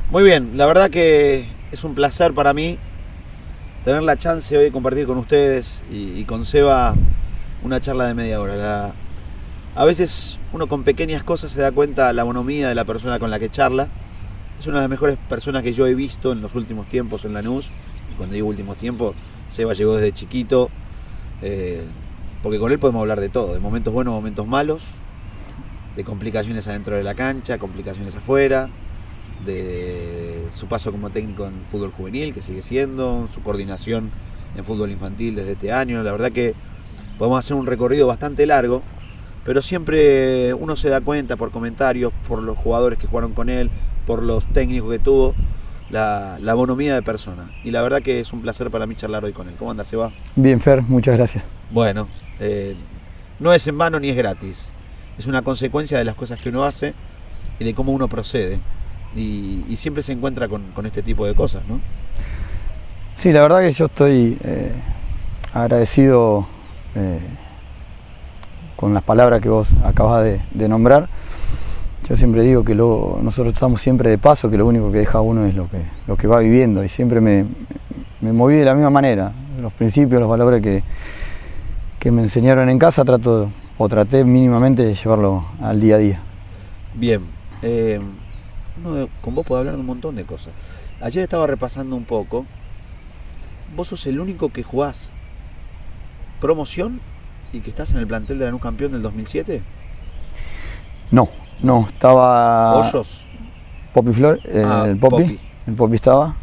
Muy bien, la verdad que es un placer para mí tener la chance hoy de compartir con ustedes y con Seba una charla de media hora. A veces uno con pequeñas cosas se da cuenta de la bonomía de la persona con la que charla. Es una de las mejores personas que yo he visto en los últimos tiempos en Lanús. Y cuando digo últimos tiempos, Seba llegó desde chiquito, porque con él podemos hablar de todo, de momentos buenos, momentos malos, de complicaciones adentro de la cancha, complicaciones afuera, de su paso como técnico en fútbol juvenil, que sigue siendo, su coordinación en fútbol infantil desde este año. La verdad que podemos hacer un recorrido bastante largo, pero siempre uno se da cuenta por comentarios, por los jugadores que jugaron con él, por los técnicos que tuvo, la bonomía de persona. Y la verdad que es un placer para mí charlar hoy con él. ¿Cómo anda, Seba? Bien, Fer, muchas gracias. Bueno, no es en vano ni es gratis. Es una consecuencia de las cosas que uno hace y de cómo uno procede. Y siempre se encuentra con este tipo de cosas, ¿no? Sí, la verdad que yo estoy agradecido con las palabras que vos acabas de nombrar. Yo siempre digo que nosotros estamos siempre de paso, que lo único que deja uno es lo que va viviendo, y siempre me moví de la misma manera. Los principios, los valores que me enseñaron en casa traté mínimamente de llevarlo al día a día. Bien, con vos puedo hablar de un montón de cosas. Ayer estaba repasando un poco. Vos sos el único que jugás promoción y que estás en el plantel de Lanús campeón del 2007. No, estaba... ¿Hoyos? Popi Flor, el Popi estaba.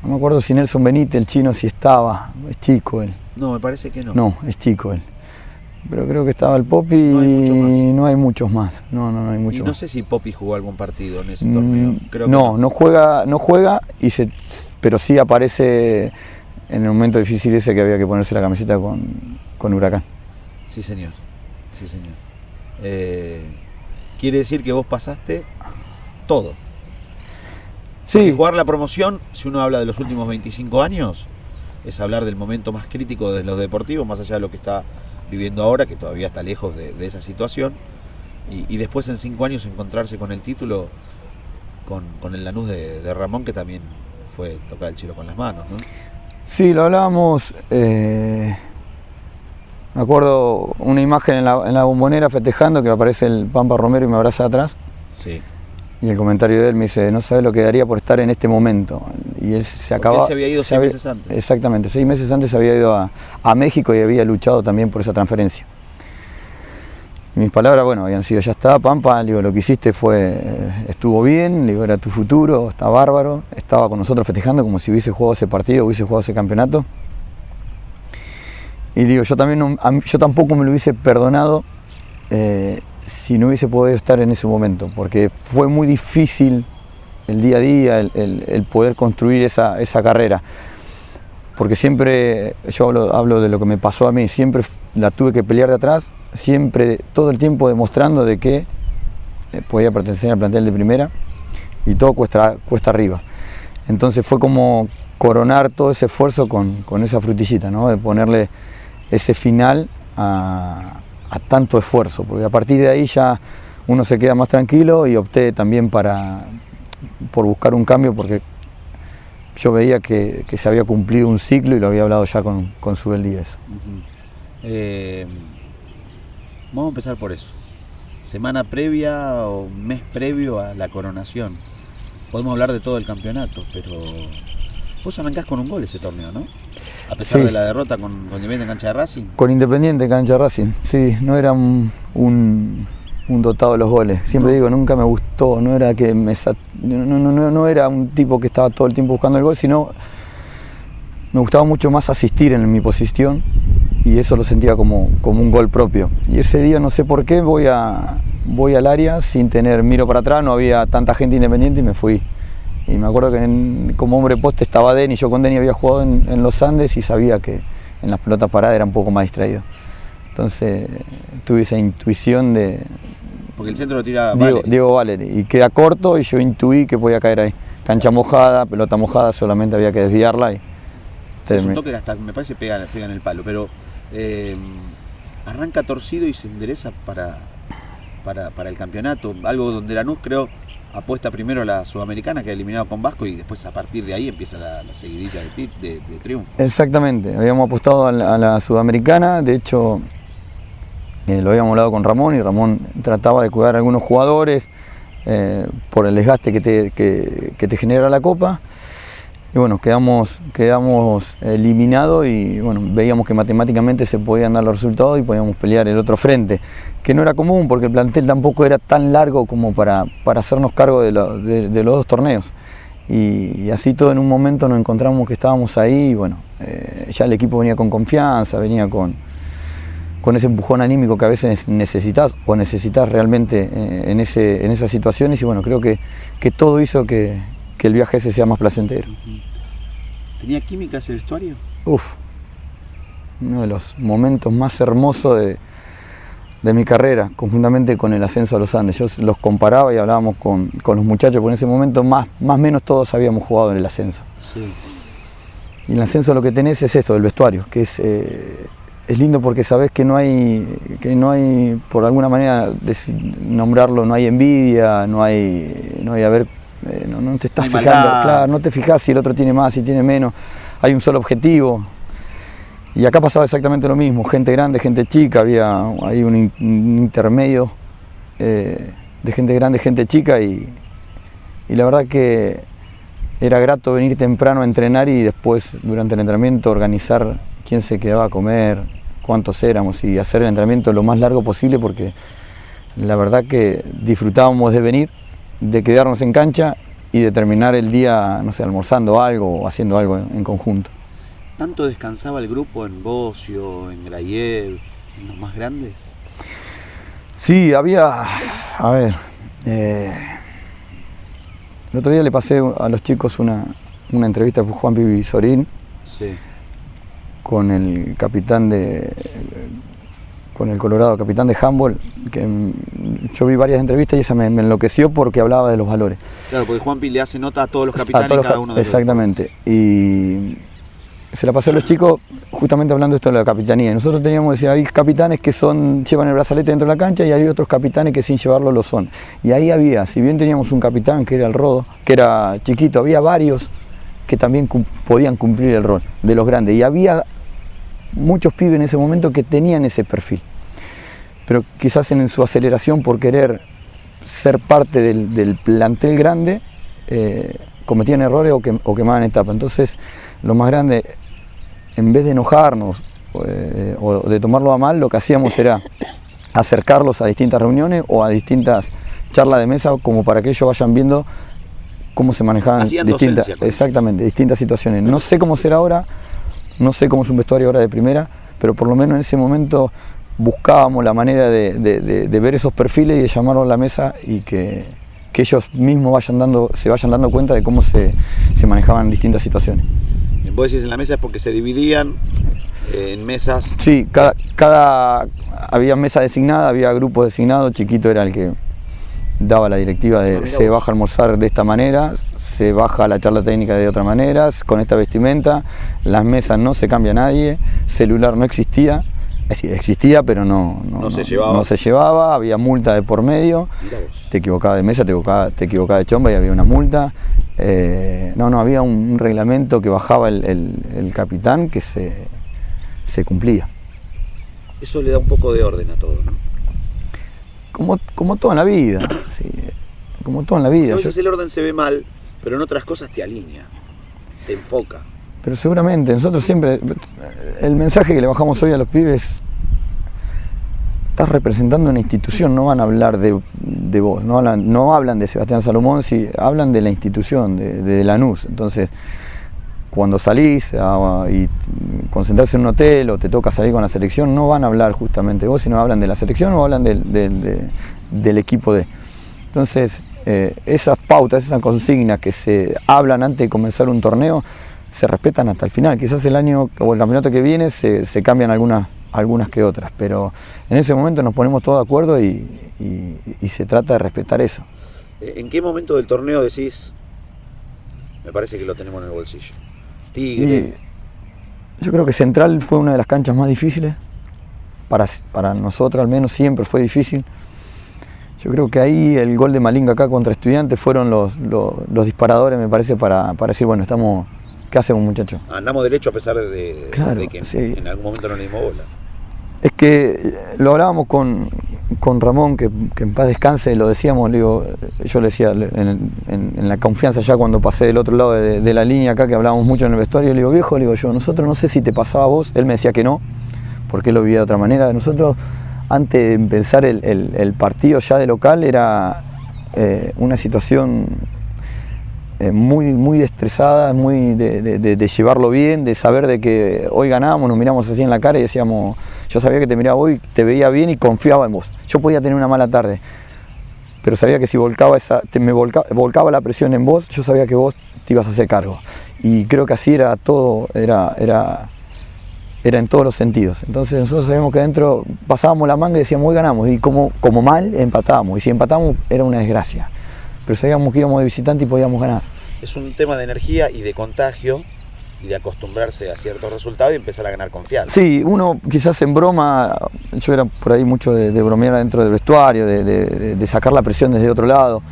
No me acuerdo si Nelson Benítez, el chino, si estaba. Es chico él. No, me parece que no. No, es chico él. Pero creo que estaba el Popi y no hay muchos más. No hay muchos más. No sé si Popi jugó algún partido en ese torneo. Creo que no juega, pero sí aparece en el momento difícil ese que había que ponerse la camiseta con Huracán. Sí, señor. Quiere decir que vos pasaste todo. Sí. Porque jugar la promoción, si uno habla de los últimos 25 años, es hablar del momento más crítico de los deportivos, más allá de lo que está viviendo ahora, que todavía está lejos de esa situación. Y después en 5 años encontrarse con el título, con el Lanús de Ramón, que también fue tocar el cielo con las manos, ¿no? Sí, lo hablábamos. Me acuerdo una imagen en la Bombonera festejando, que aparece el Pampa Romero y me abraza atrás. Sí. Y el comentario de él me dice: no sabes lo que daría por estar en este momento. Y él se acaba. Él se había ido 6 meses antes. Exactamente, 6 meses antes había ido a México y había luchado también por esa transferencia. Y mis palabras, habían sido: ya está, Pampa, lo que hiciste estuvo bien, era tu futuro, está bárbaro. Estaba con nosotros festejando como si hubiese jugado ese partido, hubiese jugado ese campeonato. Y yo tampoco me lo hubiese perdonado si no hubiese podido estar en ese momento, porque fue muy difícil el día a día, el poder construir esa carrera. Porque siempre, yo hablo de lo que me pasó a mí, siempre la tuve que pelear de atrás, siempre, todo el tiempo demostrando de que podía pertenecer al plantel de primera, y todo cuesta arriba. Entonces fue como coronar todo ese esfuerzo con esa frutillita, ¿no? De ponerle ese final a tanto esfuerzo, porque a partir de ahí ya uno se queda más tranquilo, y opté también por buscar un cambio, porque yo veía que se había cumplido un ciclo y lo había hablado ya con Subel Díez. Vamos a empezar por eso. Semana previa o mes previo a la coronación. Podemos hablar de todo el campeonato, pero vos arrancás con un gol ese torneo, ¿no? A pesar de la derrota con Independiente en cancha de Racing. Con Independiente en cancha de Racing, sí, no era un dotado de los goles. Siempre digo, nunca me gustó, no era que no era un tipo que estaba todo el tiempo buscando el gol, sino me gustaba mucho más asistir en mi posición, y eso lo sentía como un gol propio. Y ese día, no sé por qué, voy al área sin miro para atrás, no había tanta gente Independiente, y me fui. Y me acuerdo que como hombre poste estaba Denny, yo con Denny había jugado en los Andes y sabía que en las pelotas paradas era un poco más distraído. Entonces tuve esa intuición de... Porque el centro lo tira Diego Valeri, y queda corto, y yo intuí que podía caer ahí. Cancha mojada, pelota mojada, solamente había que desviarla. Es un toque que hasta me parece pega en el palo, pero arranca torcido y se endereza para el campeonato, algo donde Lanús, creo, apuesta primero a la Sudamericana, que ha eliminado con Vasco, y después a partir de ahí empieza la seguidilla de triunfo. Exactamente, habíamos apostado a la Sudamericana, de hecho lo habíamos hablado con Ramón y Ramón trataba de cuidar a algunos jugadores por el desgaste que te genera la Copa. Y bueno, quedamos eliminados y bueno, veíamos que matemáticamente se podían dar los resultados y podíamos pelear el otro frente, que no era común porque el plantel tampoco era tan largo como para hacernos cargo de los dos torneos. Y así todo en un momento nos encontramos que estábamos ahí y bueno, ya el equipo venía con confianza, venía con ese empujón anímico que a veces necesitas realmente en esas situaciones y bueno, creo que todo hizo que el viaje ese sea más placentero. ¿Tenía química ese vestuario? Uno de los momentos más hermosos de mi carrera, conjuntamente con el ascenso a los Andes. Yo los comparaba y hablábamos con los muchachos, porque en ese momento más o menos todos habíamos jugado en el ascenso. Sí. Y en el ascenso lo que tenés es esto, el vestuario, que es lindo porque sabés que no hay, por alguna manera nombrarlo, no hay envidia, no te estás fijando, claro, no te fijas si el otro tiene más, si tiene menos, hay un solo objetivo. Y acá pasaba exactamente lo mismo, gente grande, gente chica, había ahí un intermedio de gente grande, gente chica y la verdad que era grato venir temprano a entrenar y después durante el entrenamiento organizar quién se quedaba a comer, cuántos éramos y hacer el entrenamiento lo más largo posible porque la verdad que disfrutábamos de venir, de quedarnos en cancha y de terminar el día, no sé, almorzando algo o haciendo algo en conjunto. ¿Tanto descansaba el grupo en Bocio, en Grayev, en los más grandes? Sí, había, el otro día le pasé a los chicos una entrevista con Juan Pibi Sorín, sí, con el capitán con el Colorado, capitán de handball, que yo vi varias entrevistas y esa me enloqueció porque hablaba de los valores. Claro, porque Juanpi le hace nota a todos los capitanes cada uno de ellos. Exactamente. Y se la pasó a los chicos justamente hablando de esto de la capitanía. Nosotros decía, hay capitanes que llevan el brazalete dentro de la cancha y hay otros capitanes que sin llevarlo lo son. Y ahí había, si bien teníamos un capitán que era el Rodo, que era chiquito, había varios que también podían cumplir el rol de los grandes. Y había muchos pibes en ese momento que tenían ese perfil. Pero quizás en su aceleración por querer ser parte del plantel grande, cometían errores o quemaban etapas. Entonces, lo más grande, en vez de enojarnos o de tomarlo a mal, lo que hacíamos era acercarlos a distintas reuniones o a distintas charlas de mesa, como para que ellos vayan viendo cómo se manejaban distintas situaciones. No sé cómo será ahora, no sé cómo es un vestuario ahora de primera, pero por lo menos en ese momento buscábamos la manera de ver esos perfiles y de llamarlos a la mesa y que ellos mismos se vayan dando cuenta de cómo se manejaban distintas situaciones. Vos decís en la mesa es porque se dividían en mesas. Sí, había mesa designada, había grupo designado, Chiquito era el que daba la directiva de se baja a almorzar de esta manera, se baja la charla técnica de otra manera, con esta vestimenta, las mesas no se cambia nadie, celular no existía. Es decir, existía, pero no se llevaba, había multa de por medio, te equivocabas de mesa, te equivocabas de chomba y había una multa. Había un reglamento que bajaba el capitán que se cumplía. Eso le da un poco de orden a todo, ¿no? Como todo en la vida, sí, como todo en la vida. A veces el orden se ve mal, pero en otras cosas te alinea, te enfoca. Pero seguramente, nosotros siempre, el mensaje que le bajamos hoy a los pibes, estás representando una institución, no van a hablar de vos, no hablan de Sebastián Salomón, sí, hablan de la institución, de Lanús. Entonces, cuando salís y concentrarse en un hotel o te toca salir con la selección, no van a hablar justamente de vos, sino hablan de la selección o hablan del equipo de. Entonces, esas pautas, esas consignas que se hablan antes de comenzar un torneo, se respetan hasta el final. Quizás el año o el campeonato que viene se cambian algunas que otras, pero en ese momento nos ponemos todos de acuerdo y se trata de respetar eso. ¿En qué momento del torneo decís, me parece que lo tenemos en el bolsillo? Tigre. Yo creo que Central fue una de las canchas más difíciles, para nosotros al menos siempre fue difícil. Yo creo que ahí el gol de Malinga acá contra Estudiantes fueron los disparadores, me parece, para decir, bueno, ¿qué hacemos, muchachos? Andamos derecho a pesar de que sí. En algún momento no le dimos bola. Es que lo hablábamos con Ramón, que en paz descanse, lo decíamos, yo le decía en la confianza ya cuando pasé del otro lado de la línea acá, que hablábamos mucho en el vestuario, le digo, viejo, nosotros no sé si te pasaba a vos, él me decía que no, porque él lo vivía de otra manera. Nosotros, antes de empezar el partido ya de local, era una situación muy estresada, muy de llevarlo bien, de saber de que hoy ganábamos, nos miramos así en la cara y decíamos, yo sabía que te miraba hoy, te veía bien y confiaba en vos. Yo podía tener una mala tarde, pero sabía que si volcaba la presión en vos, yo sabía que vos te ibas a hacer cargo. Y creo que así era todo, era en todos los sentidos. Entonces nosotros sabíamos que adentro pasábamos la manga y decíamos, hoy ganamos, y como mal empatábamos, y si empatamos era una desgracia. Pero sabíamos que íbamos de visitante y podíamos ganar. Es un tema de energía y de contagio y de acostumbrarse a ciertos resultados y empezar a ganar confianza. Sí, uno quizás en broma, yo era por ahí mucho de bromear dentro del vestuario, de sacar la presión desde otro lado.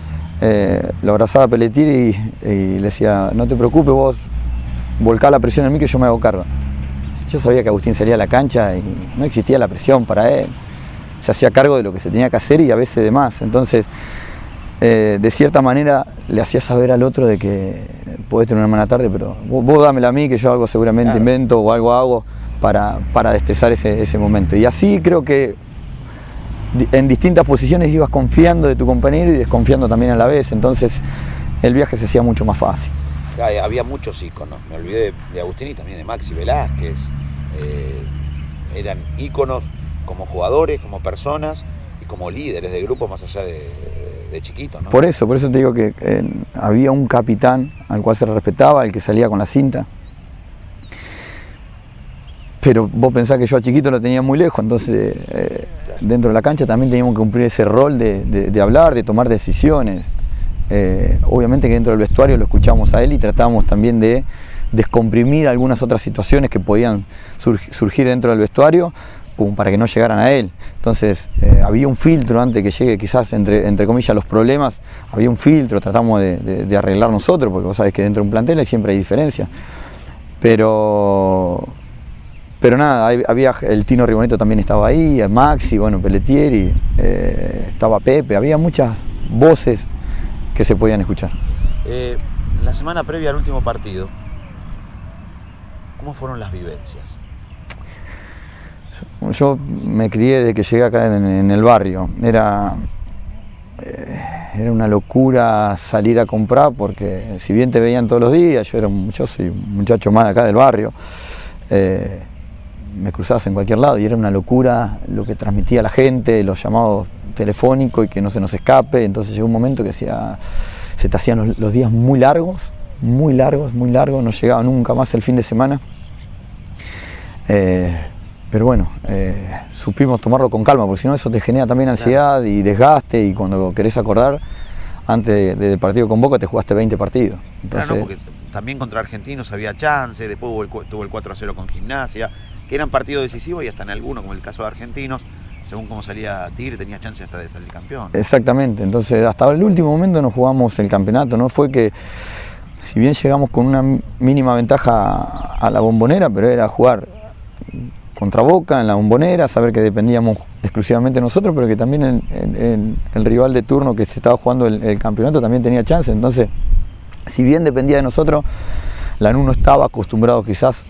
Lo abrazaba a Pelletier y le decía, no te preocupes, vos volcá la presión en mí que yo me hago cargo. Yo sabía que Agustín salía a la cancha y no existía la presión para él. Se hacía cargo de lo que se tenía que hacer y a veces de más. Entonces, de cierta manera le hacía saber al otro de que podés tener una mala tarde, pero vos dámela a mí, que yo algo seguramente invento o algo hago para destrezar ese momento. Y así creo que en distintas posiciones ibas confiando de tu compañero y desconfiando también a la vez, entonces el viaje se hacía mucho más fácil. Había muchos íconos, me olvidé de Agustín y también de Maxi Velázquez. Eran íconos como jugadores, como personas y como líderes de grupo más allá de chiquitos, ¿no? Por eso te digo que había un capitán al cual se respetaba, el que salía con la cinta. Pero vos pensás que yo a chiquito lo tenía muy lejos, entonces dentro de la cancha también teníamos que cumplir ese rol de hablar, de tomar decisiones. Obviamente que dentro del vestuario lo escuchábamos a él y tratábamos también de descomprimir algunas otras situaciones que podían surgir dentro del vestuario, como para que no llegaran a él. Entonces había un filtro antes que llegue quizás entre comillas los problemas, había un filtro, tratamos de arreglar nosotros, porque vos sabés que dentro de un plantel siempre hay diferencias. Pero nada, había el Tino Ribonetto también estaba ahí, el Maxi, bueno, Pelletier, estaba Pepe, había muchas voces que se podían escuchar. La semana previa al último partido, ¿cómo fueron las vivencias? Yo me crié desde que llegué acá en el barrio. Era una locura salir a comprar porque si bien te veían todos los días, yo soy un muchacho más de acá del barrio, me cruzabas en cualquier lado y era una locura lo que transmitía la gente, los llamados telefónicos y que no se nos escape. Entonces llegó un momento que se te hacían los días muy largos, no llegaba nunca más el fin de semana. Pero bueno, supimos tomarlo con calma, porque si no eso te genera también ansiedad y desgaste, y cuando querés acordar, antes del partido con Boca te jugaste 20 partidos. Entonces, claro, no, porque también contra Argentinos había chance, después tuvo el 4-0 con Gimnasia, que eran partidos decisivos y hasta en algunos, como el caso de Argentinos, según cómo salía Tigre, tenías chance hasta de salir campeón. Exactamente, entonces hasta el último momento nos jugamos el campeonato, no fue que, si bien llegamos con una mínima ventaja a la Bombonera, pero era jugar contra Boca en la Bombonera, saber que dependíamos exclusivamente de nosotros, pero que también el rival de turno que se estaba jugando el campeonato también tenía chance. Entonces, si bien dependía de nosotros, Lanús no estaba acostumbrado quizás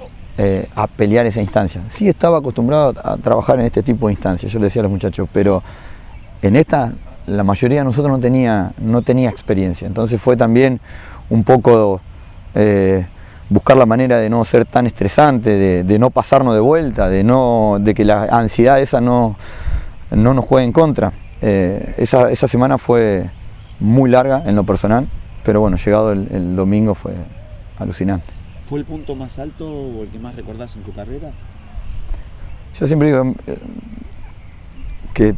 a pelear esa instancia. Sí estaba acostumbrado a trabajar en este tipo de instancias, yo le decía a los muchachos, pero en esta la mayoría de nosotros no tenía experiencia. Entonces fue también un poco buscar la manera de no ser tan estresante, de no pasarnos de vuelta, de que la ansiedad esa no nos juegue en contra. Esa semana fue muy larga en lo personal, pero bueno, llegado el domingo fue alucinante. ¿Fue el punto más alto o el que más recordás en tu carrera? Yo siempre digo que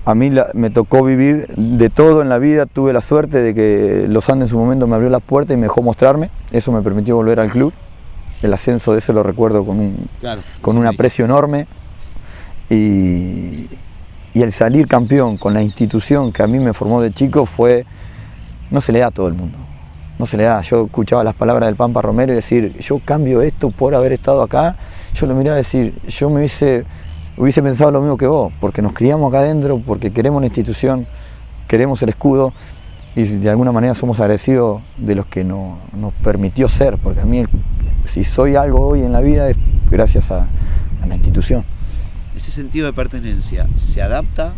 a mí me tocó vivir de todo en la vida. Tuve la suerte de que Los Andes en su momento me abrió la puerta y me dejó mostrarme. Eso me permitió volver al club. El ascenso de ese lo recuerdo con un aprecio enorme. Y y el salir campeón con la institución que a mí me formó de chico no se le da a todo el mundo. No se le da. Yo escuchaba las palabras del Pampa Romero y decir, yo cambio esto por haber estado acá. Yo lo miraba y decir, yo me hubiese pensado lo mismo que vos, porque nos criamos acá adentro, porque queremos la institución, queremos el escudo y de alguna manera somos agradecidos de los que nos permitió ser, porque a mí si soy algo hoy en la vida es gracias a la institución. Ese sentido de pertenencia, ¿se adapta?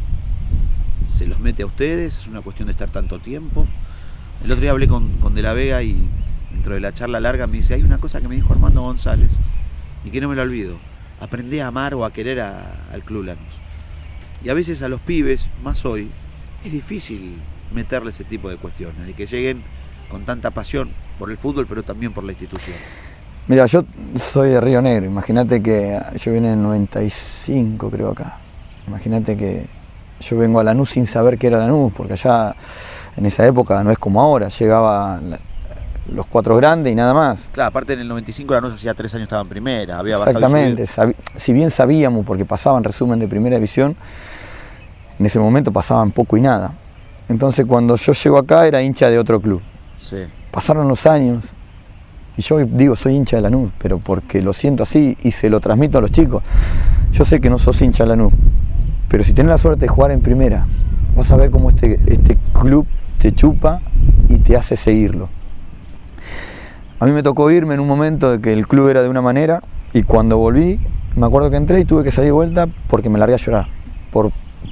¿Se los mete a ustedes? ¿Es una cuestión de estar tanto tiempo? El otro día hablé con De la Vega y dentro de la charla larga me dice, hay una cosa que me dijo Armando González y que no me la olvido: aprendí a amar o a querer al Club Lanús. Y a veces a los pibes, más hoy, es difícil meterle ese tipo de cuestiones, de que lleguen con tanta pasión por el fútbol, pero también por la institución. Mira, yo soy de Río Negro, imagínate que yo vine en el 95 creo acá. Imagínate que yo vengo a Lanús sin saber qué era Lanús, porque allá en esa época no es como ahora, llegaba los 4 grandes y nada más. Claro, aparte en el 95 Lanús hacía 3 años estaba en primera, había bajado. Exactamente, si bien sabíamos, porque pasaban resumen de primera división, en ese momento pasaban poco y nada. Entonces cuando yo llego acá era hincha de otro club. Sí. Pasaron los años y yo digo soy hincha de Lanús, pero porque lo siento así y se lo transmito a los chicos. Yo sé que no sos hincha de Lanús, pero si tenés la suerte de jugar en primera, vas a ver cómo este club te chupa y te hace seguirlo. A mí me tocó irme en un momento de que el club era de una manera y cuando volví, me acuerdo que entré y tuve que salir de vuelta porque me largué a llorar.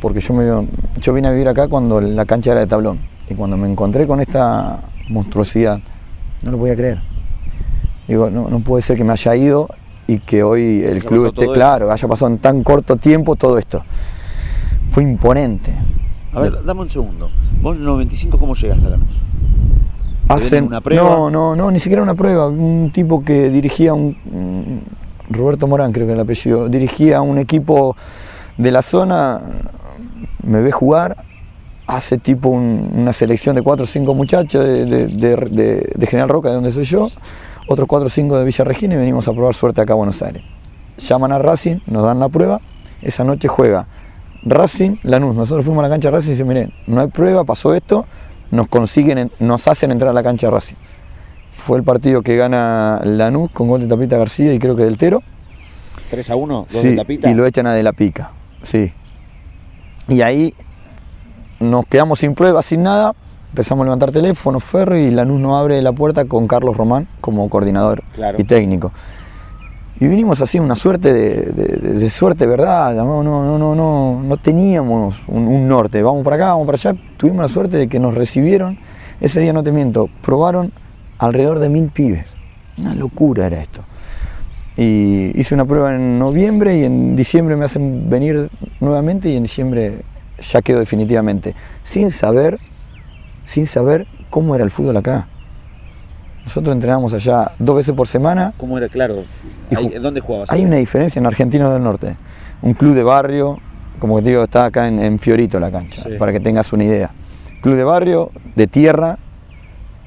Porque yo vine a vivir acá cuando la cancha era de tablón y cuando me encontré con esta monstruosidad, no lo podía creer. Digo, no puede ser que me haya ido y que hoy el club esté claro, haya pasado en tan corto tiempo todo esto. Fue imponente. A ver, dame un segundo. Vos en el 95, ¿cómo llegás a Lanús? ¿Hacen una prueba? No, ni siquiera una prueba. Un tipo que dirigía Roberto Morán, creo que era el apellido, dirigía un equipo de la zona, me ve jugar, hace tipo una selección de 4 o 5 muchachos de General Roca, de donde soy yo, otros 4 o 5 de Villa Regina y venimos a probar suerte acá a Buenos Aires. Llaman a Racing, nos dan la prueba, esa noche juega Racing, Lanús. Nosotros fuimos a la cancha de Racing y dicen, miren, no hay prueba, pasó esto, nos hacen entrar a la cancha de Racing. Fue el partido que gana Lanús con gol de Tapita García y creo que del Tero. 3-1, gol sí, de Tapita. Y lo echan a De la Pica, sí. Y ahí nos quedamos sin pruebas, sin nada, empezamos a levantar teléfonos, ferro, y Lanús nos abre la puerta con Carlos Román como coordinador y técnico. Y vinimos así, una suerte de suerte, ¿verdad? No teníamos un norte, vamos para acá, vamos para allá. Tuvimos la suerte de que nos recibieron. Ese día, no te miento, probaron alrededor de 1000 pibes. Una locura era esto. Y hice una prueba en noviembre y en diciembre me hacen venir nuevamente y en diciembre ya quedo definitivamente. Sin saber cómo era el fútbol acá. Nosotros entrenábamos allá 2 veces por semana. ¿Cómo era? Claro. ¿Dónde jugabas? Hay una diferencia en Argentinos del Norte. Un club de barrio, como te digo, está acá en Fiorito la cancha, sí, para que tengas una idea. Club de barrio, de tierra,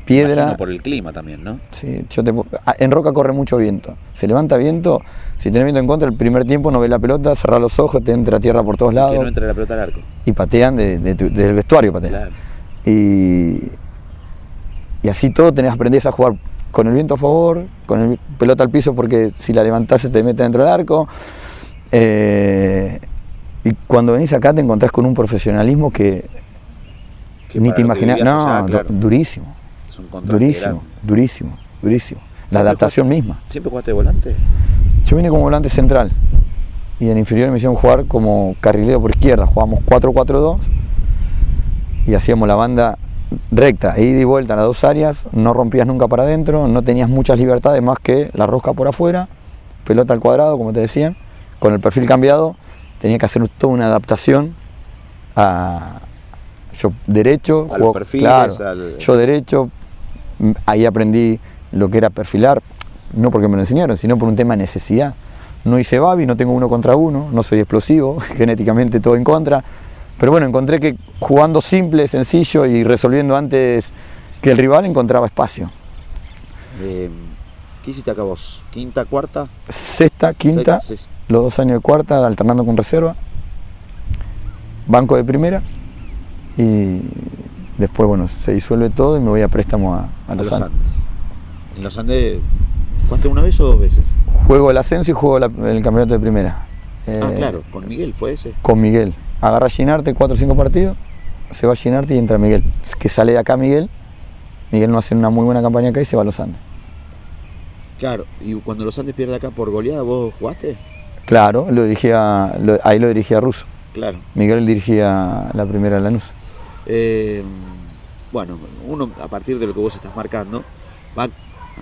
piedra. Imagino por el clima también, ¿no? Sí, en Roca corre mucho viento. Se levanta viento, si tenés viento en contra, el primer tiempo no ves la pelota, cerrás los ojos, te entra tierra por todos lados. Que no entre la pelota al arco. Y patean del vestuario, patean. Claro. Y así todo aprendés a jugar con el viento a favor, con el pelota al piso porque si la levantás se te mete dentro del arco. Y cuando venís acá te encontrás con un profesionalismo que ni te imaginás. No, allá, claro, durísimo. Es un contraste durísimo. La adaptación misma. ¿Siempre jugaste de volante? Yo vine como volante central y en inferior me hicieron jugar como carrilero por izquierda. Jugábamos 4-4-2 y hacíamos la banda recta, ida y vuelta a las 2 áreas, no rompías nunca para adentro, no tenías muchas libertades más que la rosca por afuera, pelota al cuadrado, como te decían, con el perfil cambiado, tenía que hacer toda una adaptación yo derecho, a los perfiles, claro, yo derecho, ahí aprendí lo que era perfilar, no porque me lo enseñaron, sino por un tema de necesidad. No hice babi, no tengo 1 contra 1, no soy explosivo, genéticamente todo en contra. Pero bueno, encontré que jugando simple, sencillo y resolviendo antes que el rival encontraba espacio. ¿Qué hiciste acá vos? ¿Quinta, cuarta? Sexta, quinta, los 2 años de cuarta, alternando con reserva. banco de primera y después, bueno, se disuelve todo y me voy a préstamo a los Andes. ¿En los Andes jugaste una vez o dos veces? Juego el ascenso y juego el campeonato de primera. Claro, con Miguel fue ese. Con Miguel. Agarra a Ginarte 4 o 5 partidos, se va a Ginarte y entra Miguel. Que sale de acá Miguel no hace una muy buena campaña acá y se va a los Andes. Claro, y cuando los Andes pierde acá por goleada, ¿vos jugaste? Claro, ahí lo dirigía Russo. Claro. Miguel dirigía la primera de Lanús. Bueno, uno a partir de lo que vos estás marcando va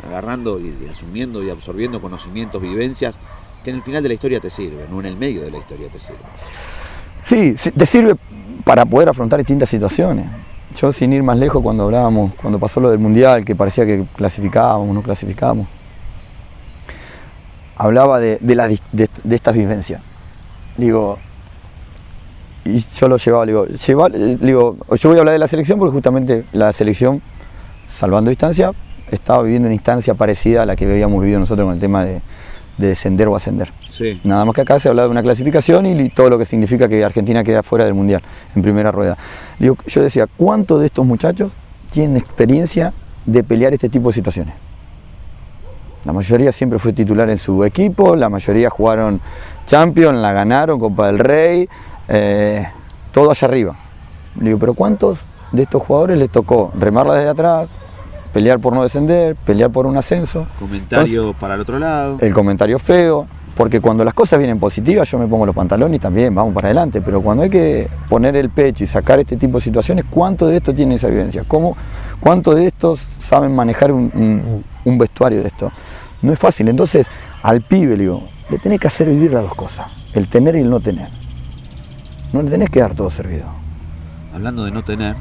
agarrando y asumiendo y absorbiendo conocimientos, vivencias que en el final de la historia te sirven, no en el medio de la historia te sirven. Sí, te sirve para poder afrontar distintas situaciones. Yo, sin ir más lejos, cuando pasó lo del Mundial, que parecía que clasificábamos, no clasificábamos, hablaba de estas vivencias. Digo, y yo lo llevaba, digo, yo voy a hablar de la selección porque justamente la selección, salvando distancia, estaba viviendo una instancia parecida a la que habíamos vivido nosotros con el tema de descender o ascender. Sí. Nada más que acá se habla de una clasificación y todo lo que significa que Argentina queda fuera del Mundial en primera rueda. Yo decía, ¿cuántos de estos muchachos tienen experiencia de pelear este tipo de situaciones? La mayoría siempre fue titular en su equipo, la mayoría jugaron Champions, la ganaron, Copa del Rey, todo allá arriba. Digo, pero ¿cuántos de estos jugadores les tocó remarla desde atrás, pelear por no descender, pelear por un ascenso? Comentario entonces, para el otro lado. El comentario feo, porque cuando las cosas vienen positivas yo me pongo los pantalones y también vamos para adelante, pero cuando hay que poner el pecho y sacar este tipo de situaciones, ¿cuánto de esto tiene esa vivencia? ¿Cuánto de estos saben manejar un vestuario de esto? No es fácil, entonces al pibe le tenés que hacer vivir las dos cosas, el tener y el no tener. No le tenés que dar todo servido. Hablando de no tener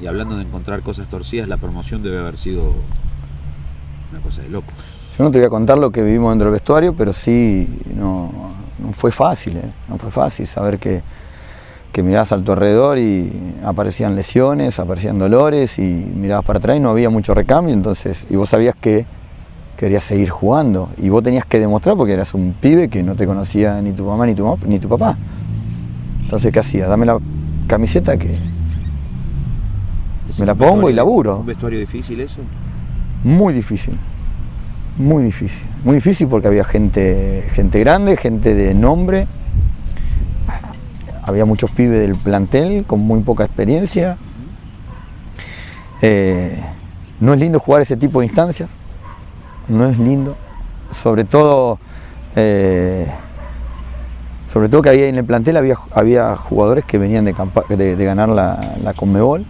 y hablando de encontrar cosas torcidas, la promoción debe haber sido una cosa de locos. Yo no te voy a contar lo que vivimos dentro del vestuario, pero sí, no fue fácil, no fue fácil saber que mirabas a tu alrededor y aparecían lesiones, aparecían dolores y mirabas para atrás y no había mucho recambio, entonces, y vos sabías que querías seguir jugando y vos tenías que demostrar porque eras un pibe que no te conocía ni tu mamá ni tu papá. Entonces, ¿qué hacías? Dame la camiseta que me la pongo y laburo. ¿Fue un vestuario difícil eso? Muy difícil. Muy difícil. Muy difícil porque había gente grande, gente de nombre. Había muchos pibes del plantel con muy poca experiencia. No es lindo jugar ese tipo de instancias. No es lindo. Sobre todo que había en el plantel había jugadores que venían de ganar la Conmebol.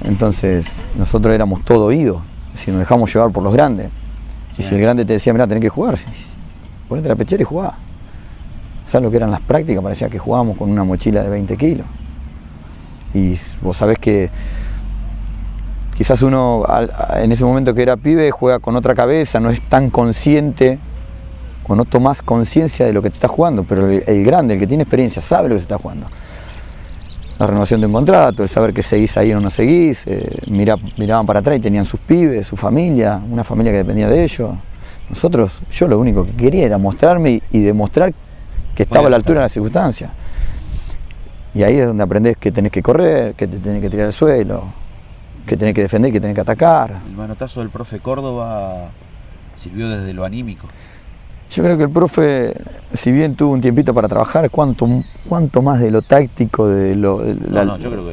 Entonces nosotros éramos todo oídos, si nos dejamos llevar por los grandes. Y si el grande te decía, mirá, tenés que jugar, ponete la pechera y jugá. ¿Sabes lo que eran las prácticas? Parecía que jugábamos con una mochila de 20 kilos. Y vos sabés que quizás uno en ese momento que era pibe juega con otra cabeza, no es tan consciente o no tomás conciencia de lo que te está jugando, pero el grande, el que tiene experiencia, sabe lo que se está jugando. La renovación de un contrato, el saber que seguís ahí o no seguís, miraban para atrás y tenían sus pibes, su familia, una familia que dependía de ellos. Yo lo único que quería era mostrarme y demostrar que estaba a la altura de las circunstancias. Y ahí es donde aprendés que tenés que correr, que te tenés que tirar al suelo, que tenés que defender, que tenés que atacar. El manotazo del profe Córdoba sirvió desde lo anímico. Yo creo que el profe, si bien tuvo un tiempito para trabajar, cuánto más de lo táctico,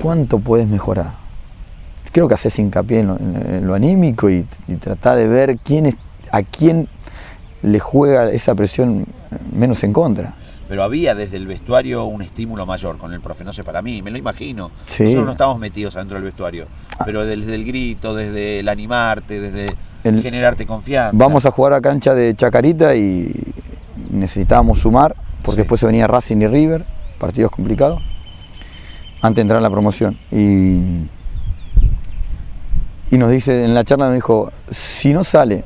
cuánto podés mejorar. Creo que haces hincapié en lo anímico y tratá de ver a quién le juega esa presión menos en contra. Pero había desde el vestuario un estímulo mayor con el profe, no sé, para mí, me lo imagino. Sí. Nosotros no estamos metidos adentro del vestuario, pero desde el grito, desde el animarte, desde generarte confianza. Vamos a jugar a cancha de Chacarita y necesitábamos sumar, porque sí. Después se venía Racing y River, partidos complicados, antes de entrar en la promoción. Y nos dice, en la charla nos dijo, si no salen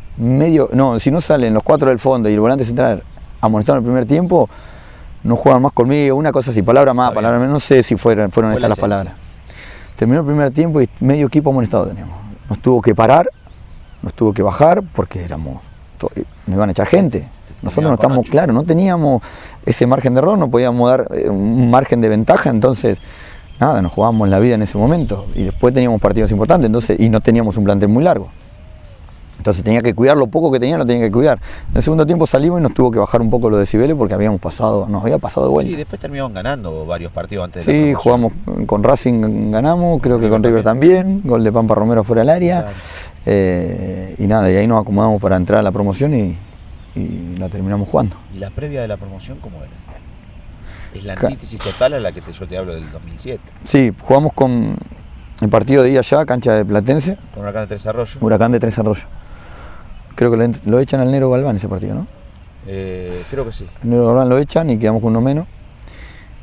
los 4 del fondo y el volante central amonestado en el primer tiempo, no juegan más conmigo, una cosa así, palabra más, palabra menos, no sé si fueron estas las palabras. Terminó el primer tiempo y medio equipo amonestado teníamos. Nos tuvo que parar, nos tuvo que bajar porque éramos nos iban a echar gente. Nosotros no estamos claros, no teníamos ese margen de error, no podíamos dar un margen de ventaja, entonces nada, nos jugábamos la vida en ese momento y después teníamos partidos importantes, entonces, y no teníamos un plantel muy largo. Entonces tenía que cuidar lo poco que tenía, lo tenía que cuidar. En el segundo tiempo salimos y nos tuvo que bajar un poco los decibeles porque nos había pasado de vuelta. Sí, después terminaron ganando varios partidos antes de la promoción. Jugamos con Racing, ganamos, creo que con River también, gol de Pampa Romero fuera del área. Claro. Y nada, y ahí nos acomodamos para entrar a la promoción y la terminamos jugando. ¿Y la previa de la promoción cómo era? Es la antítesis total a la que yo te hablo del 2007. Sí, jugamos con el partido de día allá, cancha de Platense. Con Huracán de Tres Arroyos. Huracán de Tres Arroyos. Creo que lo echan al Nero Galván ese partido, ¿no? Creo que sí. El Nero Galván lo echan y quedamos con uno menos.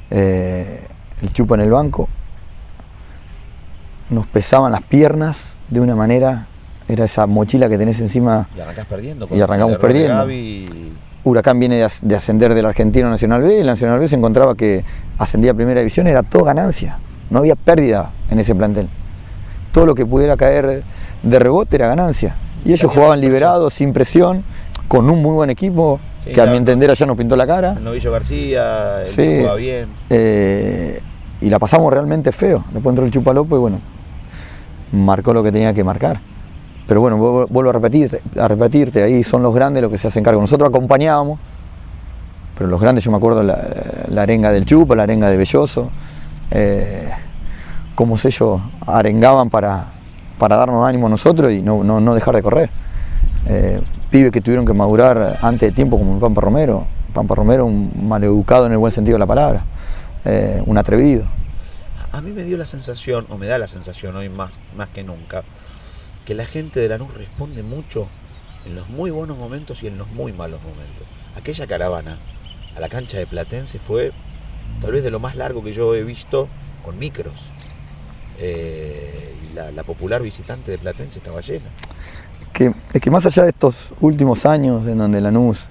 El Chupa en el banco. Nos pesaban las piernas de una manera, era esa mochila que tenés encima. Y arrancás perdiendo. Y arrancamos perdiendo. Huracán viene de ascender del Argentino a Nacional B y el Nacional B se encontraba que ascendía a Primera División, era todo ganancia. No había pérdida en ese plantel. Todo lo que pudiera caer de rebote era ganancia. Y ellos jugaban liberados, sin presión, con un muy buen equipo, que a mi entender allá nos pintó la cara. El Novillo García, jugaba bien. Y la pasamos realmente feo. Después entró el Chupalopo y bueno, marcó lo que tenía que marcar. Pero bueno, vuelvo a repetirte, ahí son los grandes los que se hacen cargo. Nosotros acompañábamos, pero los grandes, yo me acuerdo la arenga del Chupa, la arenga de Belloso, cómo ellos arengaban para darnos ánimo a nosotros y no dejar de correr. Pibes que tuvieron que madurar antes de tiempo, como Pampa Romero. Pampa Romero, un maleducado en el buen sentido de la palabra, un atrevido. A mí me dio la sensación, o me da la sensación hoy más que nunca, que la gente de Lanús responde mucho en los muy buenos momentos y en los muy malos momentos. Aquella caravana a la cancha de Platense fue tal vez de lo más largo que yo he visto con micros. Y la popular visitante de Platense estaba llena. Es que más allá de estos últimos años en donde Lanús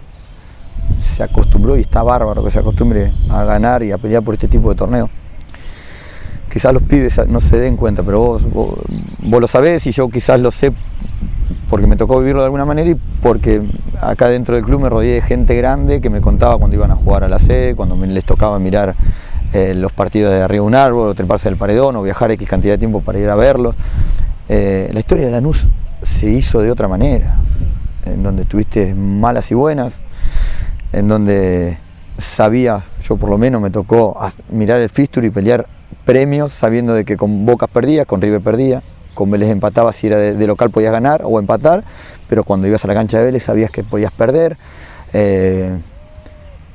se acostumbró, y está bárbaro que se acostumbre a ganar y a pelear por este tipo de torneos, quizás los pibes no se den cuenta, pero vos lo sabés y yo quizás lo sé porque me tocó vivirlo de alguna manera y porque acá dentro del club me rodeé de gente grande que me contaba cuando iban a jugar a la C, cuando les tocaba mirar los partidos de arriba de un árbol o treparse del paredón o viajar X cantidad de tiempo para ir a verlos. La historia de Lanús se hizo de otra manera, en donde tuviste malas y buenas, en donde sabía, yo por lo menos me tocó mirar el fixture y pelear premios sabiendo de que con Boca perdías, con River perdía, con Vélez empataba, si era de local podías ganar o empatar, pero cuando ibas a la cancha de Vélez sabías que podías perder.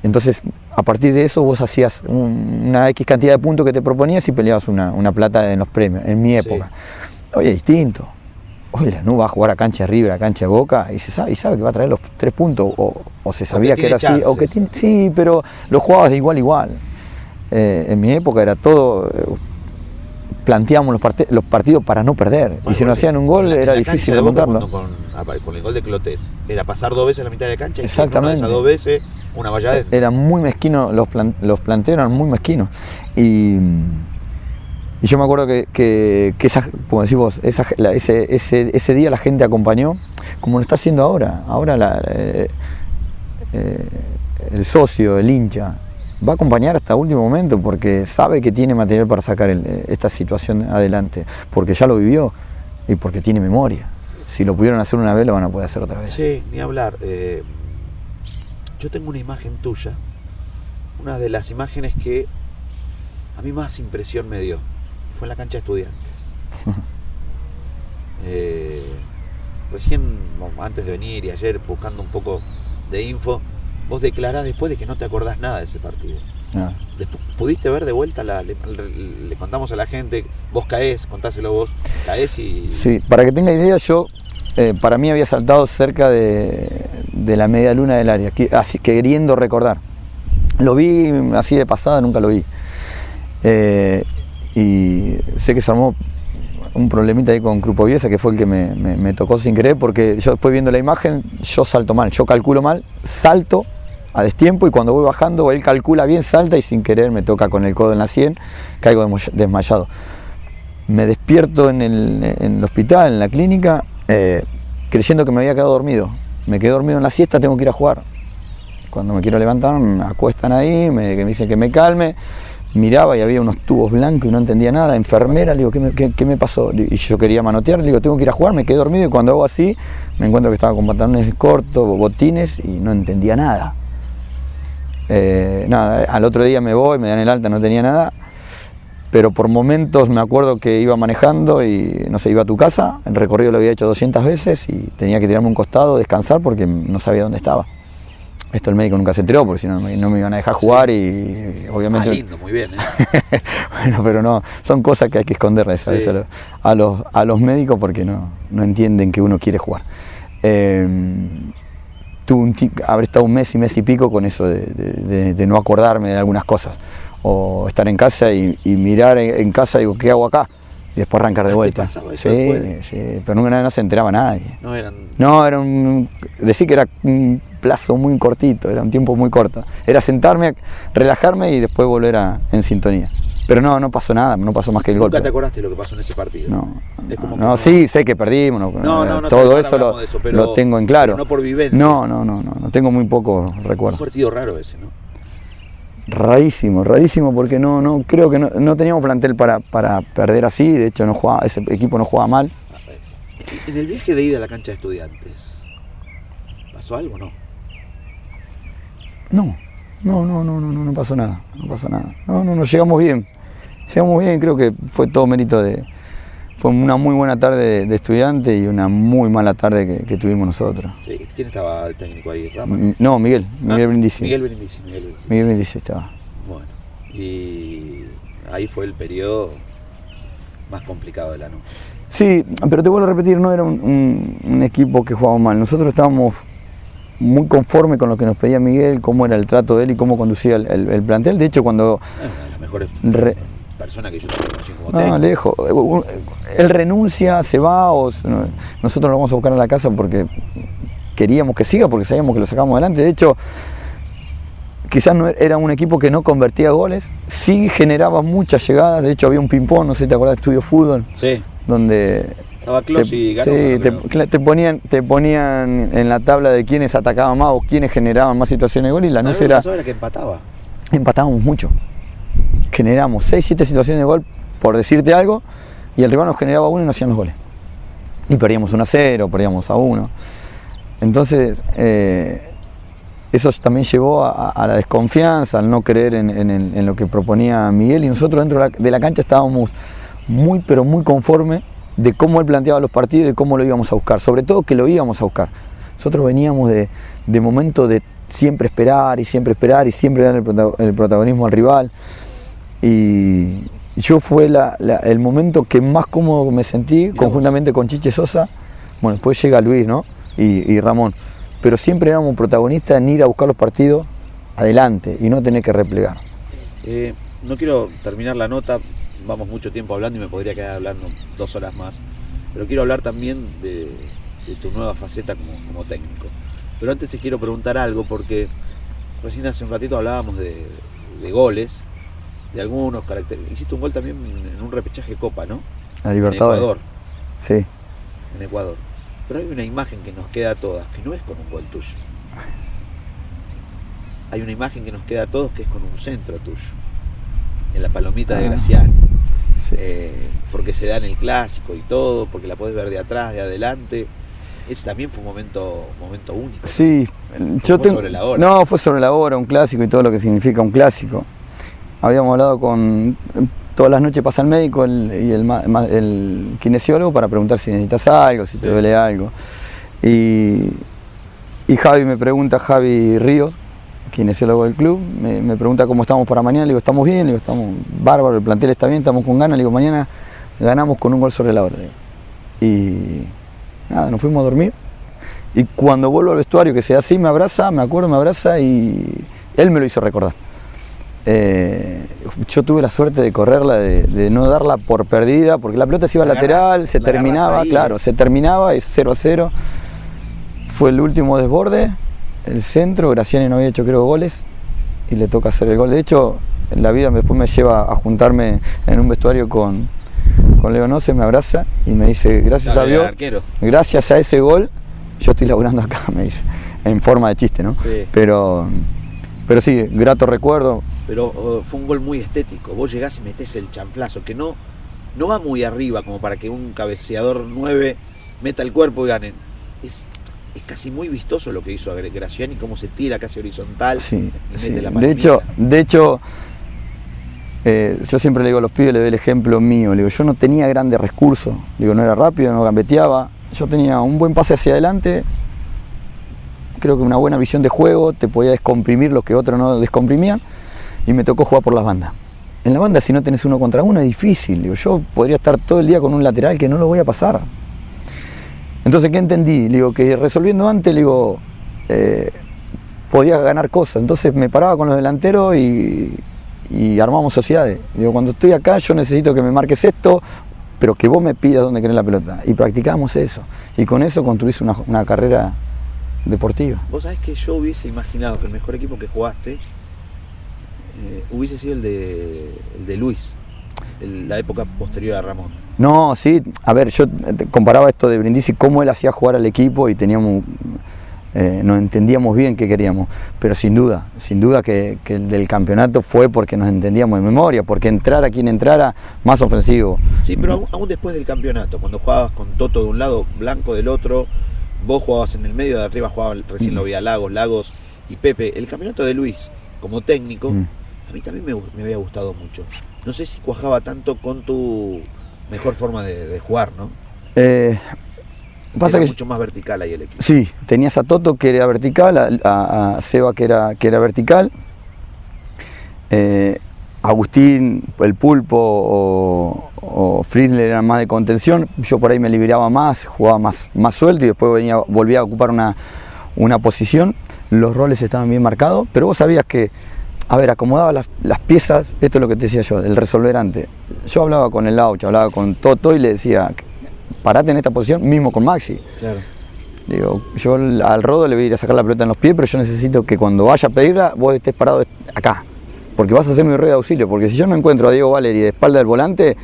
Entonces a partir de eso vos hacías una X cantidad de puntos que te proponías y peleabas una plata en los premios, en mi época. Sí. Hoy es distinto. Hoy Lanús va a jugar a cancha de River, a cancha de Boca y sabe que va a traer los 3 puntos o se sabía que era chances. Así, o que sí, pero lo jugabas de igual a igual. En mi época era todo, planteábamos los partidos para no perder, bueno, y si no hacían un gol era difícil de montarlo. Con el gol de Clotet, era pasar 2 veces a la mitad de la cancha y una de esas 2 veces una valla adentro. Eran muy mezquinos, los planteos eran muy mezquinos. Y yo me acuerdo que esa, como decís vos, ese día la gente acompañó, como lo está haciendo ahora. Ahora el socio, el hincha, va a acompañar hasta el último momento porque sabe que tiene material para sacar esta situación adelante, porque ya lo vivió y porque tiene memoria. Si lo pudieron hacer una vez, lo van a poder hacer otra vez. Sí, ni hablar. Yo tengo una imagen tuya, una de las imágenes que a mí más impresión me dio, fue en la cancha de Estudiantes. Recién, antes de venir y ayer, buscando un poco de info, vos declarás después de que no te acordás nada de ese partido. ¿Pudiste ver de vuelta? Le contamos a la gente, vos caés, contáselo vos, caés y... Sí, para que tenga idea, yo, para mí había saltado cerca de la media luna del área, así, queriendo recordar. Lo vi así de pasada, nunca lo vi. Y sé que se armó un problemita ahí con Grupo Viesa, que fue el que me tocó sin querer, porque yo después viendo la imagen, yo salto mal, yo calculo mal, salto a destiempo y cuando voy bajando, él calcula bien, salta y sin querer me toca con el codo en la sien, caigo desmayado. Me despierto en el hospital, en la clínica, creyendo que me había quedado dormido. me quedé dormido en la siesta, tengo que ir a jugar. Cuando me quiero levantar, me acuestan ahí, me dicen que me calme. Miraba y había unos tubos blancos y no entendía nada. Enfermera, le digo, ¿qué me pasó? Y yo quería manotear, le digo, tengo que ir a jugar, me quedé dormido y cuando hago así, me encuentro que estaba con pantalones cortos, botines y no entendía nada. Nada, al otro día me voy, me dan el alta, no tenía nada, pero por momentos me acuerdo que iba manejando y no sé, iba a tu casa, el recorrido lo había hecho 200 veces y tenía que tirarme un costado, descansar porque no sabía dónde estaba. Esto el médico nunca se enteró porque si no, no me iban a dejar jugar y obviamente... lindo, muy bien, Bueno, pero no, son cosas que hay que esconderles Sí. a los médicos porque no entienden que uno quiere jugar. Habré estado un mes y pico con eso de no acordarme de algunas cosas o estar en casa y mirar en casa y digo, ¿qué hago acá? Y después arrancar de vuelta. ¿Te pasaba eso después? Sí, pero nunca no se enteraba nadie. No, era decir que era un plazo muy cortito, era un tiempo muy corto. Era sentarme, relajarme y después volver en sintonía. Pero no pasó nada, no pasó más que el golpe. ¿Nunca te acordaste de lo que pasó en ese partido? No, sí, sé que perdimos. Todo eso lo tengo en claro. Pero no por vivencia. No tengo muy poco recuerdo. Un partido raro ese, ¿no? Rarísimo porque no creo que no teníamos plantel para perder así, de hecho ese equipo no jugaba mal. En el viaje de ida a la cancha de Estudiantes, ¿pasó algo o no? No pasó nada, llegamos bien, creo que fue todo mérito fue una muy buena tarde de Estudiantes y una muy mala tarde que tuvimos nosotros. Sí. ¿Quién estaba el técnico ahí? ¿Rama? No, Miguel Brindisi. Miguel Brindisi estaba. Bueno, y ahí fue el periodo más complicado de Lanús. Sí, pero te vuelvo a repetir, no era un equipo que jugaba mal. Nosotros estábamos muy conformes con lo que nos pedía Miguel, cómo era el trato de él y cómo conducía el plantel. De hecho, cuando... una de las mejores personas que yo te conocí como técnico. Lejos. Él renuncia, se va, nosotros lo vamos a buscar a la casa porque queríamos que siga, porque sabíamos que lo sacábamos adelante. De hecho, quizás no era un equipo que no convertía goles, sí generaba muchas llegadas. De hecho, había un ping-pong, no sé si te acuerdas de Estudio Fútbol. Sí. Donde estaba Clos y Ganosa. Sí, te ponían en la tabla de quiénes atacaban más o quiénes generaban más situaciones de gol y Lanús era que empataba. Empatábamos mucho. Generamos 6, 7 situaciones de gol, por decirte algo, y el rival nos generaba uno y nos hacían los goles. Y perdíamos 1-0, perdíamos 1. Entonces, eso también llevó a la desconfianza, al no creer en lo que proponía Miguel, y nosotros dentro de la cancha estábamos muy pero muy conformes de cómo él planteaba los partidos y de cómo lo íbamos a buscar, sobre todo que lo íbamos a buscar. Nosotros veníamos de momentos de siempre esperar y siempre dar el protagonismo al rival, y yo fue el momento que más cómodo me sentí, conjuntamente con Chiche Sosa. Bueno, después llega Luis, ¿no? y Ramón, pero siempre éramos protagonistas en ir a buscar los partidos adelante y no tener que replegar. No quiero terminar la nota, vamos mucho tiempo hablando y me podría quedar hablando 2 horas más, pero quiero hablar también de tu nueva faceta como técnico. Pero antes te quiero preguntar algo, porque recién hace un ratito hablábamos de goles, de algunos caracteres. Hiciste un gol también en un repechaje de Copa, ¿no? A Libertadores. En Ecuador. Sí. En Ecuador. Pero hay una imagen que nos queda a todas, que no es con un gol tuyo. Hay una imagen que nos queda a todos, que es con un centro tuyo. En la palomita de Graciani. Sí. Porque se da en el clásico y todo, porque la podés ver de atrás, de adelante. Ese también fue un momento único. Sí. Fue sobre la hora. No, fue sobre la hora, un clásico y todo lo que significa un clásico. Habíamos hablado todas las noches pasa el médico y el kinesiólogo para preguntar si necesitas algo, si te duele algo. Y Javi Ríos, kinesiólogo del club, me pregunta cómo estamos para mañana. Le digo, estamos bien, le digo, estamos bárbaro, el plantel está bien, estamos con ganas. Le digo, mañana ganamos con un gol sobre la hora. Y nada, nos fuimos a dormir. Y cuando vuelvo al vestuario, que sea así, me abraza y él me lo hizo recordar. Yo tuve la suerte de correrla, de no darla por perdida, porque la pelota se iba al lateral, se terminaba, se terminaba, es 0-0. Fue el último desborde, el centro, Graciani no había hecho creo goles y le toca hacer el gol. De hecho, en la vida después me lleva a juntarme en un vestuario con Leo Noce, me abraza y me dice, gracias a Dios, gracias a ese gol, yo estoy laburando acá, me dice, en forma de chiste, ¿no? Sí. Pero sí, grato recuerdo. Pero fue un gol muy estético. Vos llegás y metés el chanflazo, que no va muy arriba como para que un cabeceador 9 meta el cuerpo y ganen. Es casi muy vistoso lo que hizo Graciani, cómo se tira casi horizontal, sí, y sí. mete la palmita. De hecho yo siempre le digo a los pibes, le doy el ejemplo mío, le digo, yo no tenía grandes recursos, digo, no era rápido, no gambeteaba, yo tenía un buen pase hacia adelante, creo que una buena visión de juego, te podía descomprimir lo que otros no descomprimían, y me tocó jugar por las bandas. En la banda, si no tenés 1 contra 1 es difícil, digo, yo podría estar todo el día con un lateral que no lo voy a pasar. Entonces, ¿qué entendí? Le digo, que resolviendo antes, le digo, podía ganar cosas. Entonces me paraba con los delanteros y armamos sociedades. Le digo, cuando estoy acá yo necesito que me marques esto, pero que vos me pidas dónde querés la pelota. Y practicamos eso. Y con eso construís una carrera deportiva. Vos sabés que yo hubiese imaginado que el mejor equipo que jugaste hubiese sido el de Luis, la época posterior a Ramón. No, sí, a ver, yo comparaba esto de Brindisi, cómo él hacía jugar al equipo y teníamos, nos entendíamos bien qué queríamos, pero sin duda que el del campeonato fue porque nos entendíamos de memoria, porque entrara quien entrara, más ofensivo. Sí, pero aún después del campeonato, cuando jugabas con Toto de un lado, Blanco del otro, vos jugabas en el medio, de arriba jugaba, recién lo veía Lagos y Pepe, el campeonato de Luis como técnico, a mí también me había gustado mucho. No sé si cuajaba tanto con tu mejor forma de jugar, ¿no? Pasa era que mucho más vertical ahí el equipo. Sí, tenías a Toto que era vertical, a Seba que era vertical, Agustín, el Pulpo o Fritzler eran más de contención, yo por ahí me liberaba más, jugaba más suelto y después volvía a ocupar una posición. Los roles estaban bien marcados, pero vos sabías que, a ver, acomodaba las piezas, esto es lo que te decía yo, el resolver antes. Yo hablaba con el Laucha, hablaba con Toto y le decía, parate en esta posición, mismo con Maxi. Claro. Digo, yo al Rodo le voy a ir a sacar la pelota en los pies, pero yo necesito que cuando vaya a pedirla, vos estés parado acá. Porque vas a hacer mi red de auxilio, porque si yo no encuentro a Diego Valeri de espalda del volante,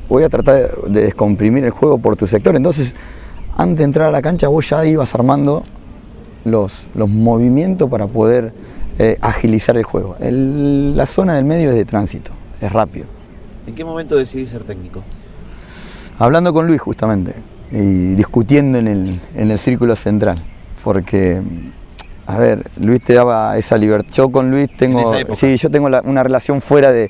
voy a tratar de descomprimir el juego por tu sector. Entonces, antes de entrar a la cancha, vos ya ibas armando los movimientos para poder agilizar el juego. La zona del medio es de tránsito, es rápido. ¿En qué momento decidí ser técnico? Hablando con Luis justamente y discutiendo en el círculo central, porque, a ver, Luis te daba esa libertad. Yo con Luis tengo, sí, yo tengo una relación fuera de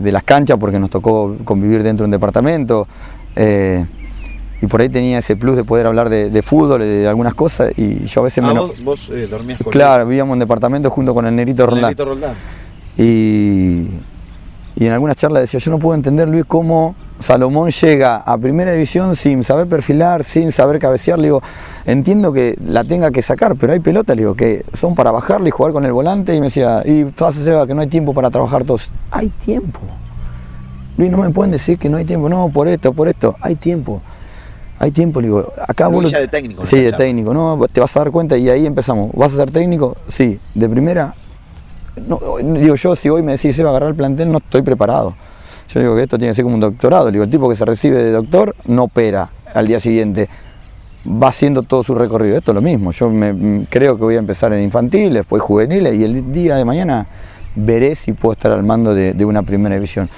las canchas porque nos tocó convivir dentro de un departamento. Y por ahí tenía ese plus de poder hablar de fútbol, de algunas cosas, y yo a veces vos dormías con Claro, vivíamos en departamento junto con el Negrito Roldán. Y en algunas charlas decía, yo no puedo entender, Luis, cómo Salomón llega a primera división sin saber perfilar, sin saber cabecear. Le digo, entiendo que la tenga que sacar, pero hay pelotas, le digo, que son para bajarle y jugar con el volante. Y me decía, y pasa, Seba, que no hay tiempo para trabajar todos. Hay tiempo. Luis, no me pueden decir que no hay tiempo. No, por esto, hay tiempo. Hay tiempo, le digo, acá vos... ya de técnico. Sí, de técnico, no, te vas a dar cuenta y ahí empezamos. ¿Vas a ser técnico? Sí, de primera. No, digo, yo si hoy me decís, se va a agarrar el plantel, no estoy preparado. Yo digo que esto tiene que ser como un doctorado. Digo, el tipo que se recibe de doctor no opera al día siguiente, va haciendo todo su recorrido. Esto es lo mismo, yo creo que voy a empezar en infantiles, después juveniles, y el día de mañana veré si puedo estar al mando de una primera división.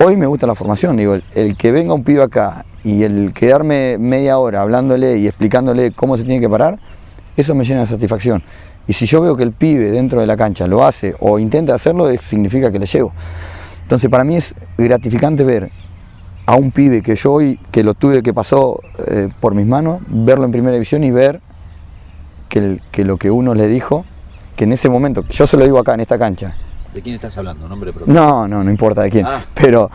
Hoy me gusta la formación, digo, el que venga un pibe acá y el quedarme media hora hablándole y explicándole cómo se tiene que parar, eso me llena de satisfacción. Y si yo veo que el pibe dentro de la cancha lo hace o intenta hacerlo, significa que le llevo. Entonces para mí es gratificante ver a un pibe que yo hoy, que lo tuve, que pasó por mis manos, verlo en primera división y ver que lo que uno le dijo, que en ese momento, yo se lo digo acá en esta cancha. ¿De quién estás hablando? ¿Nombre propio? No importa de quién, pero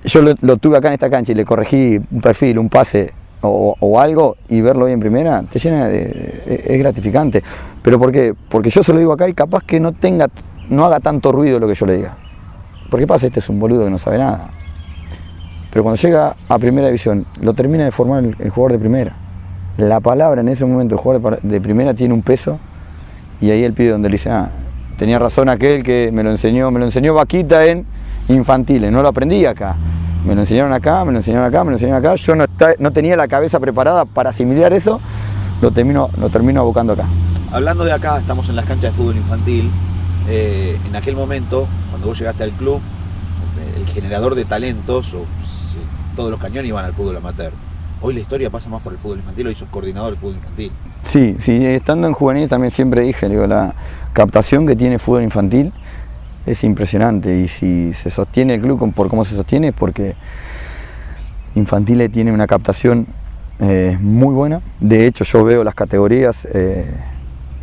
yo lo tuve acá en esta cancha y le corregí un perfil, un pase o algo, y verlo hoy en primera te llena es gratificante. ¿Pero por qué? Porque yo se lo digo acá y capaz que no haga tanto ruido lo que yo le diga. Porque pasa, este es un boludo que no sabe nada. Pero cuando llega a primera división, lo termina de formar el jugador de primera. La palabra en ese momento, el jugador de primera tiene un peso, y ahí el pibe donde le dice, tenía razón aquel que me lo enseñó Vaquita en infantiles, no lo aprendí acá. Me lo enseñaron acá, me lo enseñaron acá, me lo enseñaron acá. Yo no tenía la cabeza preparada para asimilar eso, lo termino abocando acá. Hablando de acá, estamos en las canchas de fútbol infantil. En aquel momento, cuando vos llegaste al club, el generador de talentos, todos los cañones iban al fútbol amateur. Hoy la historia pasa más por el fútbol infantil, hoy sos coordinador del fútbol infantil. Sí, estando en juvenil también siempre dije, la captación que tiene el fútbol infantil es impresionante, y si se sostiene el club por cómo se sostiene es porque Infantiles tiene una captación muy buena. De hecho, yo veo las categorías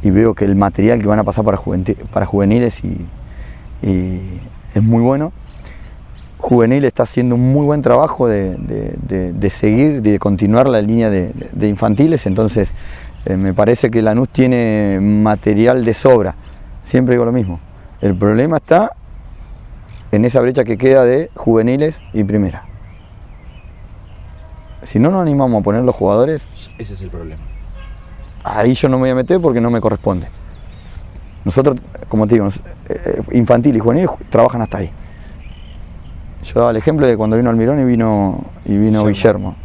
y veo que el material que van a pasar para juveniles y es muy bueno. Juvenil está haciendo un muy buen trabajo de seguir, de continuar la línea de infantiles, entonces me parece que Lanús tiene material de sobra. Siempre digo lo mismo, el problema está en esa brecha que queda de juveniles y primera. Si no nos animamos a poner los jugadores, ese es el problema. Ahí yo no me voy a meter porque no me corresponde. Nosotros, como te digo, infantil y juvenil trabajan hasta ahí. Yo daba el ejemplo de cuando vino Almirón y vino Guillermo.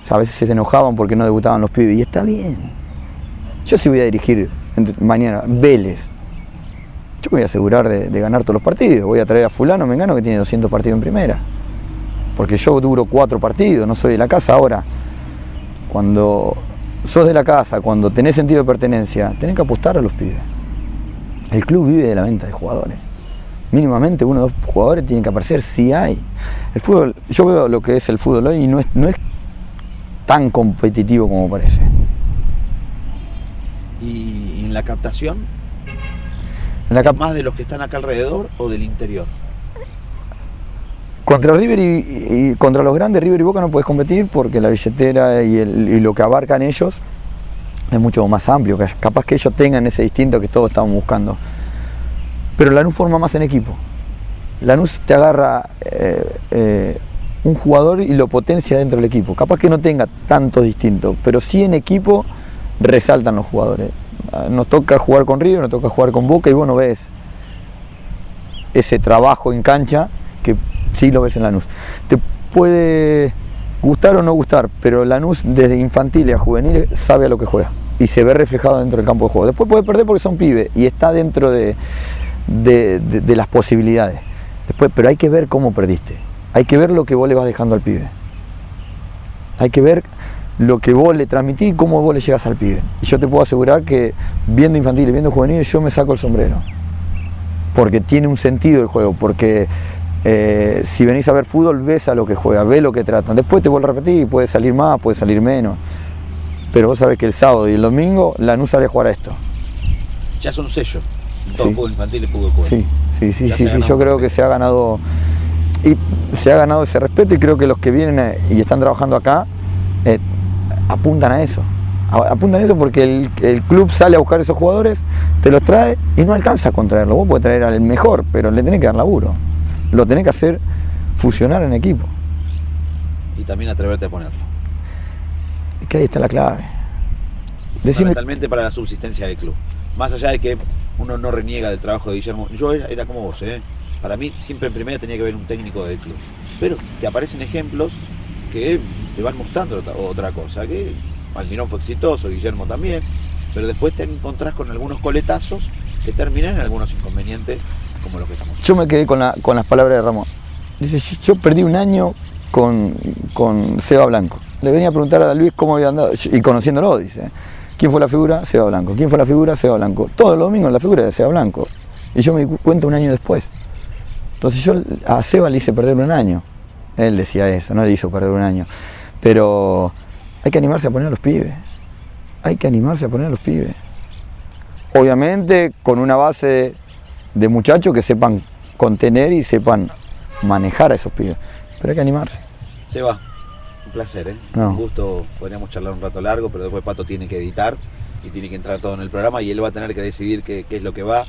O sea, a veces se enojaban porque no debutaban los pibes, y está bien. Yo sí voy a dirigir mañana Vélez. Yo me voy a asegurar de ganar todos los partidos. Voy a traer a fulano, mengano, que tiene 200 partidos en primera. Porque yo duro 4 partidos, no soy de la casa. Ahora, cuando sos de la casa, cuando tenés sentido de pertenencia, tenés que apostar a los pibes. El club vive de la venta de jugadores. Mínimamente 1 o 2 jugadores tienen que aparecer, si hay. El fútbol, yo veo lo que es el fútbol hoy y no es tan competitivo como parece. ¿Y en la captación? ¿Más de los que están acá alrededor o del interior? Contra River y contra los grandes, River y Boca, no puedes competir porque la billetera y lo que abarcan ellos es mucho más amplio. Capaz que ellos tengan ese distinto que todos estamos buscando. Pero Lanús forma más en equipo. Lanús te agarra un jugador y lo potencia dentro del equipo. Capaz que no tenga tanto distinto, pero sí en equipo resaltan los jugadores. Nos toca jugar con River, nos toca jugar con Boca, y vos no ves ese trabajo en cancha que sí lo ves en Lanús. Te puede gustar o no gustar, pero Lanús desde infantiles a juveniles sabe a lo que juega y se ve reflejado dentro del campo de juego. Después puede perder porque son pibes y está dentro de las posibilidades. Después, pero hay que ver cómo perdiste. Hay que ver lo que vos le vas dejando al pibe. Hay que ver lo que vos le transmitís y cómo vos le llegas al pibe. Y yo te puedo asegurar que viendo infantiles, viendo juveniles, yo me saco el sombrero. Porque tiene un sentido el juego, porque si venís a ver fútbol, ves a lo que juega, ves lo que tratan. Después te vuelvo a repetir, puede salir más, puede salir menos. Pero vos sabés que el sábado y el domingo Lanús sale a jugar a esto. Ya es un sello. Todo fútbol infantil y fútbol juvenil. Sí, yo creo que se ha ganado ese respeto, y creo que los que vienen y están trabajando acá apuntan a eso. Apuntan a eso porque el club sale a buscar esos jugadores, te los trae y no alcanza con traerlo. Vos podés traer al mejor, pero le tenés que dar laburo. Lo tenés que hacer fusionar en equipo. Y también atreverte a ponerlo. Es que ahí está la clave. Fundamentalmente para la subsistencia del club. Más allá de que uno no reniega del trabajo de Guillermo. Yo era como vos, Para mí siempre en primera tenía que haber un técnico del club. Pero te aparecen ejemplos que te van mostrando otra cosa. Que Almirón fue exitoso, Guillermo también. Pero después te encontrás con algunos coletazos que terminan en algunos inconvenientes como los que estamos viendo. Yo me quedé con las palabras de Ramón. Dice, yo perdí un año con Seba Blanco. Le venía a preguntar a Luis cómo había andado, y conociéndolo, dice. ¿Quién fue la figura? Seba Blanco. ¿Quién fue la figura? Seba Blanco. Todos los domingos la figura de Seba Blanco. Y yo me di cuenta un año después. Entonces yo a Seba le hice perder un año. Él decía eso, no le hizo perder un año. Pero hay que animarse a poner a los pibes. Hay que animarse a poner a los pibes. Obviamente con una base de muchachos que sepan contener y sepan manejar a esos pibes. Pero hay que animarse. Seba, un placer, No. Un gusto. Podríamos charlar un rato largo, pero después Pato tiene que editar y tiene que entrar todo en el programa y él va a tener que decidir qué es lo que va.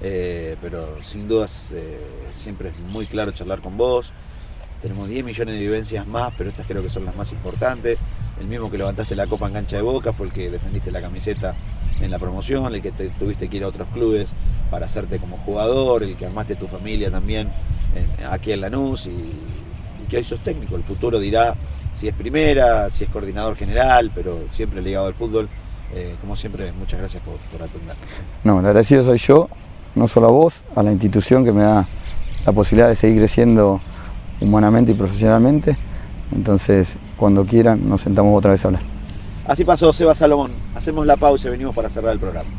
Pero sin dudas siempre es muy claro charlar con vos. Tenemos 10 millones de vivencias más, pero estas creo que son las más importantes. El mismo que levantaste la copa en cancha de Boca fue el que defendiste la camiseta en la promoción, el que tuviste que ir a otros clubes para hacerte como jugador, el que armaste tu familia también aquí en Lanús y que hoy sos técnico. El futuro dirá si es primera, si es coordinador general, pero siempre ligado al fútbol. Como siempre, muchas gracias por atendernos. No, el agradecido soy yo, no solo a vos, a la institución que me da la posibilidad de seguir creciendo humanamente y profesionalmente. Entonces, cuando quieran, nos sentamos otra vez a hablar. Así pasó Seba Salomón. Hacemos la pausa y venimos para cerrar el programa.